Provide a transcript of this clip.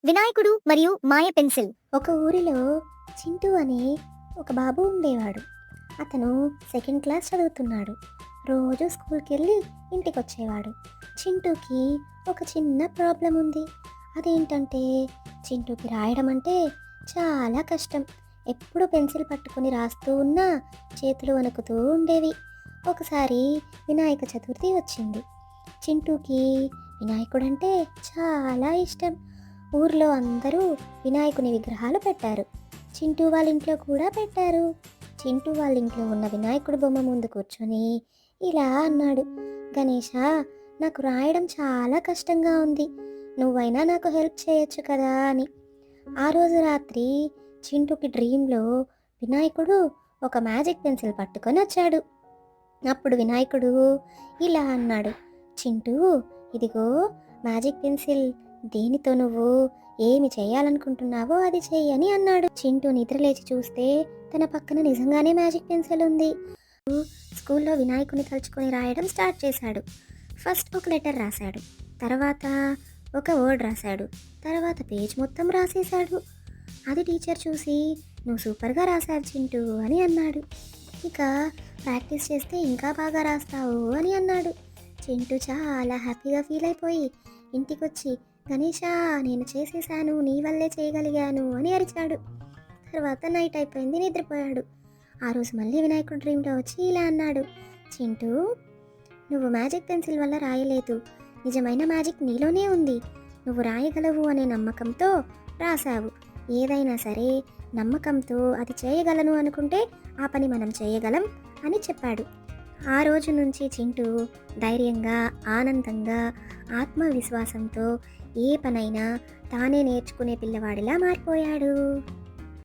వినాయకుడు మరియు మాయ పెన్సిల్. ఒక ఊరిలో చింటూ అనే ఒక బాబు ఉండేవాడు. అతను సెకండ్ క్లాస్ చదువుతున్నాడు. రోజు స్కూల్కి వెళ్ళి ఇంటికి వచ్చేవాడు. చింటూకి ఒక చిన్న ప్రాబ్లం ఉంది. అదేంటంటే చింటూకి రాయడం అంటే చాలా కష్టం. ఎప్పుడు పెన్సిల్ పట్టుకొని రాస్తూ ఉన్నా చేతులు వణుకుతూ ఉండేవి. ఒకసారి వినాయక చతుర్థి వచ్చింది. చింటూకి వినాయకుడంటే చాలా ఇష్టం. ఊర్లో అందరూ వినాయకుని విగ్రహాలు పెట్టారు. చింటూ వాళ్ళ ఇంట్లో కూడా పెట్టారు. చింటూ వాళ్ళ ఇంట్లో ఉన్న వినాయకుడి బొమ్మ ముందు కూర్చొని ఇలా అన్నాడు, గణేష, నాకు రాయడం చాలా కష్టంగా ఉంది, నువ్వైనా నాకు హెల్ప్ చేయొచ్చు కదా అని. ఆ రోజు రాత్రి చింటూకి డ్రీమ్లో వినాయకుడు ఒక మ్యాజిక్ పెన్సిల్ పట్టుకొని వచ్చాడు. అప్పుడు వినాయకుడు ఇలా అన్నాడు, చింటూ, ఇదిగో మ్యాజిక్ పెన్సిల్, దీనితో నువ్వు ఏమి చేయాలనుకుంటున్నావో అది చెయ్యని అన్నాడు. చింటూ నిద్రలేచి చూస్తే తన పక్కన నిజంగానే మ్యాజిక్ పెన్సిల్ ఉంది. స్కూల్లో వినాయకుని తలుచుకొని రాయడం స్టార్ట్ చేశాడు. ఫస్ట్ ఒక లెటర్ రాశాడు, తర్వాత ఒక వర్డ్ రాశాడు, తర్వాత పేజ్ మొత్తం రాసేశాడు. అది టీచర్ చూసి, నువ్వు సూపర్గా రాశావు చింటూ అని అన్నాడు. ఇక ప్రాక్టీస్ చేస్తే ఇంకా బాగా రాస్తావు అని అన్నాడు. చింటూ చాలా హ్యాపీగా ఫీల్ అయిపోయి ఇంటికి వచ్చి, గణేషా, నేను చేసేసాను, నీ వల్లే చేయగలిగాను అని అరిచాడు. తర్వాత నైట్ అయిపోయింది, నిద్రపోయాడు. ఆ రోజు మళ్ళీ వినాయకుడు డ్రీమ్లో వచ్చి ఇలా అన్నాడు, చింటూ, నువ్వు మ్యాజిక్ పెన్సిల్ వల్ల రాయలేదు, నిజమైన మ్యాజిక్ నీలోనే ఉంది, నువ్వు రాయగలవు అనే నమ్మకంతో రాశావు. ఏదైనా సరే నమ్మకంతో అది చేయగలను అనుకుంటే ఆ పని మనం చేయగలం అని చెప్పాడు. ఆ రోజు నుంచి చింటూ ధైర్యంగా, ఆనందంగా, ఆత్మవిశ్వాసంతో ఏ పనైనా తానే నేర్చుకునే పిల్లవాడిలా మారిపోయాడు.